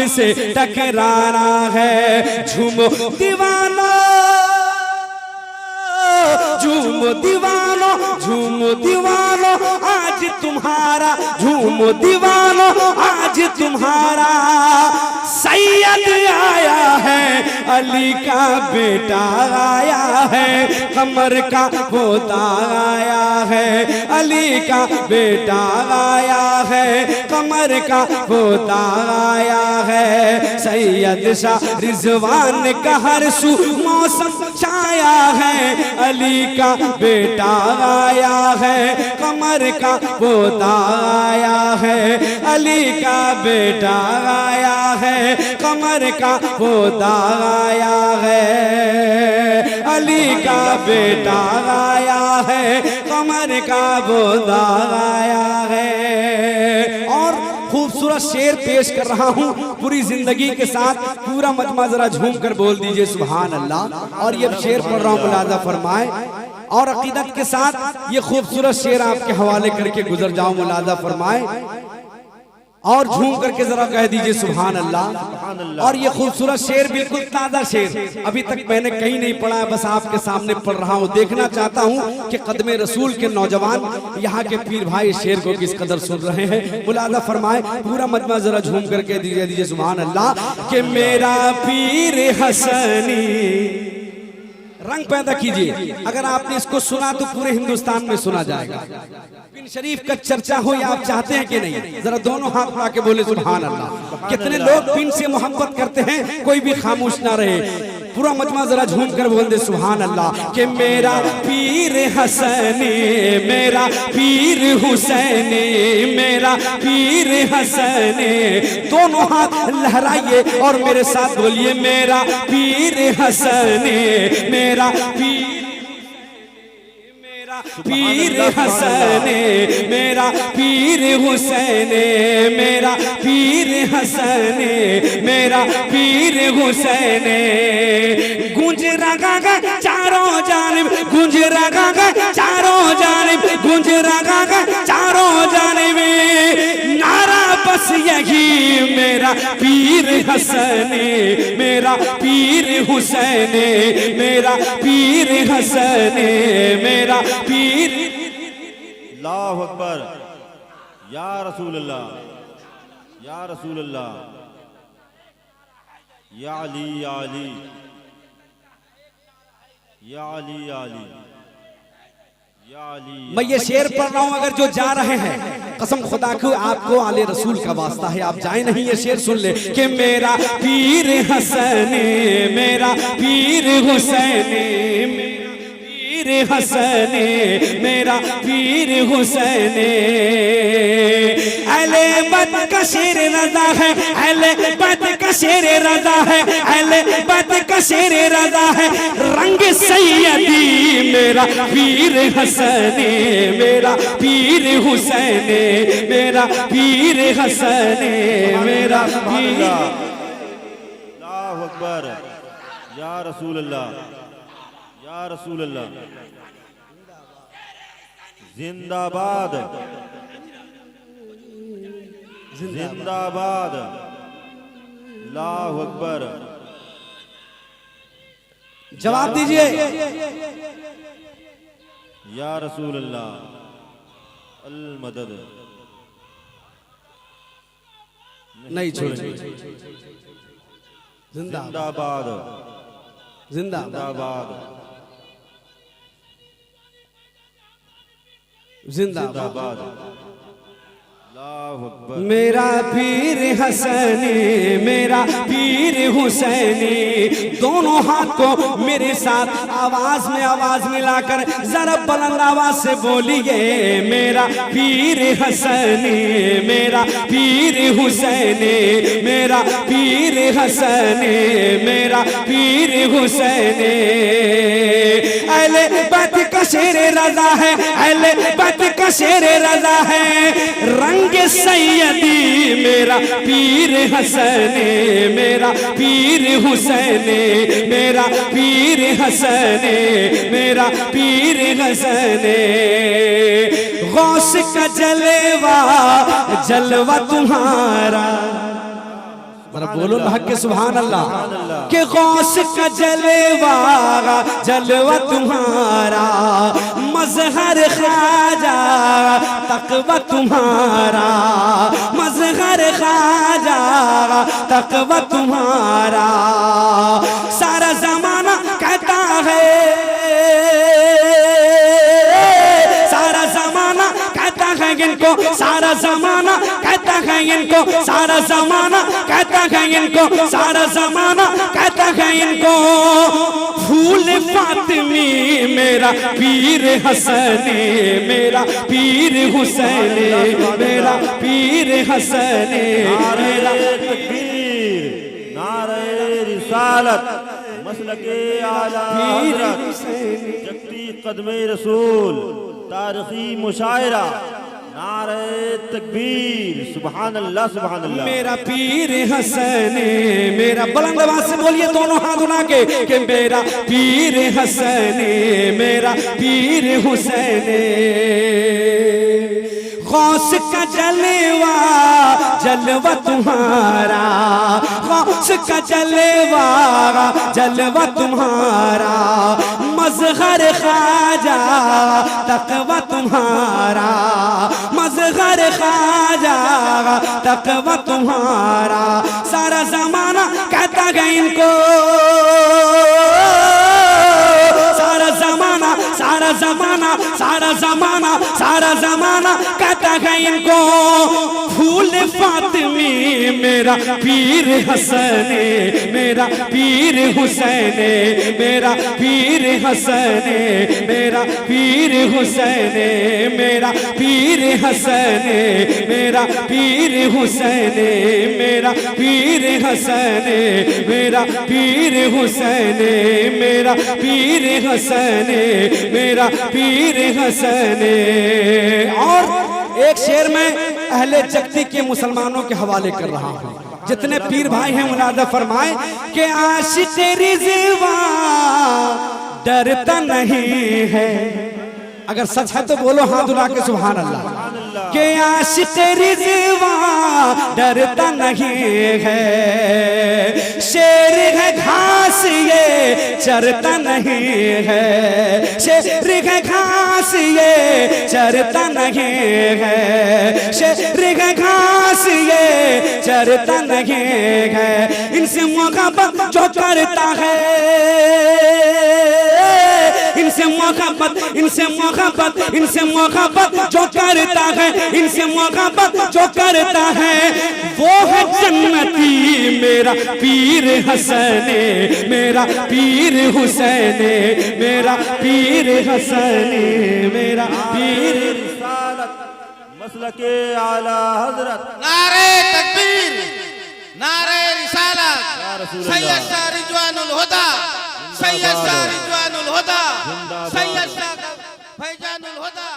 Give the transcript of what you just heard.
से टकराना है। झूमो दीवानो, झूमो दीवानो, झूमो दीवानो आज तुम्हारा, झूमो दीवानो आज तुम्हारा सैयद आया है, अली का बेटा आया है, कमर का पोता आया है, अली का बेटा आया है, कमर का पोता आया है। सैयद शाह रिजवान का हर सू मौसम छाया है, अली का बेटा आया है, कमर का पोता आया है, अली का बेटा आया है, कमर का पोता आया है, अली का बेटा आया है, कमर का पोता आया है। और खूबसूरत शेर पेश कर रहा हूँ पूरी जिंदगी के साथ, पूरा मजमा जरा झूम कर बोल दीजिए सुभान अल्लाह। और ये शेर पढ़ रहा हूँ, मुलाजा फरमाए और अकीदत के साथ ये खूबसूरत शेर आपके हवाले करके गुजर जाऊं, मुलाजा फरमाए और झूम करके जरा कह दीजिए सुभान अल्लाह। और ये खूबसूरत शेर बिल्कुल ताजा शेर, अभी तक मैंने कहीं नहीं पढ़ा है, बस आपके सामने पढ़ रहा हूँ। देखना चाहता हूँ कि कदमे रसूल के नौजवान यहाँ के पीर भाई शेर को किस कदर सुन रहे हैं। मुलाजा फरमाए, पूरा मजमा जरा झूम करके दीजिए सुभान अल्लाह। कि मेरा पीर हसनी, रंग पैदा कीजिए। अगर आपने इसको सुना तो पूरे हिंदुस्तान में सुना जाएगा। पिन शरीफ का चर्चा हो, या आप चाहते हैं कि नहीं? जरा दोनों हाथ उठा के बोले सुभान अल्लाह। कितने लोग पिन से मोहब्बत करते हैं, कोई भी खामोश ना रहे। पूरा मजमा जरा झूम कर बोल दे सुभान अल्लाह। कि मेरा पीर हसनी, मेरा पीर हुसैनी, मेरा पीर हसनी, दोनों हाथ लहराइए और मेरे साथ बोलिए मेरा पीर हसनी, मेरा पीर, पीर हसने, मेरा पीर हुसैने, मेरा पीर हसने, मेरा पीर हुसैने। गूंज रहा है चारों जानिब, गूंज रहा है चारों जानिब, गूंज रहा है चारों जानिब, नारा बस यही मेरा पीर हसने, मेरा पीर हुसैने, मेरा पीर हसने, मेरा पीर। अल्लाहु अकबर, या रसूल अल्लाह, या रसूल अल्लाह, या अली, या अली, या अली, या अली, या अली। मैं ये शेर पढ़ रहा हूँ, अगर जो जा रहे हैं कसम खुदा को आपको आले रसूल का वास्ता है, आप जाए नहीं, ये शेर सुन ले। कि मेरा पीर हसने, मेरा पीर हुसैने, पीर हसने, मेरा पीर हुसैने। अहले बद का शेर रज़ा है, अहले बद का शेर रज़ा है, अहले बद का शेर रज़ा है, रंग सैयदी मेरा पीर हसने, मेरा पीर हुसैने, मेरा पीर हसने, मेरा पीर। अल्लाहु अकबर, या रसूल अल्लाह, या रसूल अल्लाह। जिंदाबाद, जिंदाबाद, अल्लाहु अकबर। जवाब दीजिए। या रसूल अल्लाह, अल मदद। नहीं छोड़ेंगे। जिंदाबाद, जिंदाबाद, जिंदाबाद। मेरा पीर हसनी, मेरा पीर हुसैनी, दोनों हाथ को मेरे साथ आवाज में आवाज मिलाकर जरा बुलंद आवाज से बोलिए। मेरा पीर हसनी, मेरा पीर हुसैनी, मेरा पीर हसनी, मेरा पीर हुसैनी। अहले बैत का शेर रज़ा है, अहले बैत का शेर रज़ा है, रंग सैयदी मेरा पीर हसने, मेरा पीर हुसैने, मेरा पीर हसने, मेरा पीर हसने। गौस का जलवा जलवा तुम्हारा, जरा बोलो ना हक के सुभान अल्लाह। के गौस का जलवा जलवा तुम्हारा, मजहर ख्वाजा तकवा तुम्हारा, मजहर ख्वाजा तकवा तुम्हारा। सारा जमाना कहता है, सारा जमाना कहता है इनको, सारा जमाना कहता है इनको, सारा जमाना कहता है इनको, सारा जमाना कहता है इनको। फूल फातिमी मेरा पीर हसनी, मेरा पीर हुसैनी, मेरा पीर हसनी, मेरा तकबीर, नारे रिसालत, मसलके आला हज़रत, जगती कदमे रसूल, तारीखी मुशायरा, नारे तकबीर, सुभान अल्लाह सुभान अल्लाह। मेरा पीर हसनी, मेरा बुलंद आवाज से बोलिए दोनों हाथ उठा के मेरा पीर हसनी, मेरा पीर हुसैनी। गौस का जलवा जलवा तुम्हारा, गौस का जलवा जलवा तुम्हारा, मजहर ख्वाजा तकवा तुम्हारा, मजहर ख्वाजा तकवा तुम्हारा। सारा जमाना कहता है इनको, सारा जमाना, सारा जमाना, सारा जमाना, सारा जमाना कहता है इनको। फूल फातिमी मेरा पीर हसनी, मेरा पीर हुसैनी, मेरा पीर हसनी, मेरा पीर हुसैनी, मेरा पीर हसनी, मेरा पीर हुसैनी, मेरा पीर हसनी, मेरा पीर हुसैनी, मेरा पीर हसनी, मेरा पीर हसनी। और एक शेर में अहले जगती के मुसलमानों के हवाले कर रहा हूँ। जितने पीर भाई हैं मुलाजा फरमाए कि आशिक रिज़वा डरता नहीं है। अगर सच है तो बोलो हाथ उठा के सुभान अल्लाह। के आशिक रिज़वा डरता नहीं है, शेर है घास ये चरता नहीं है, शेर है घास ये चरता नहीं है, शेर है घास ये चरता नहीं है। इनसे मोहब्बत जो करता है, इनसे मोहब्बत, इनसे मोहब्बत, इनसे मोहब्बत जो करता है, इनसे मोहब्बत जो करता है वो है जन्नती। मेरा पीर हसनी, मेरा पीर हुसैनी, मेरा पीर हसनी, मेरा पीर रिसालत, मसलके आला हज़रत। नारे तकबीर, नारे रिसालत, सैयद शाह रिजवानुल हुदा, सैयद शाह रिजवानुल हुदा, सैयद शाह फैजानुल हुदा।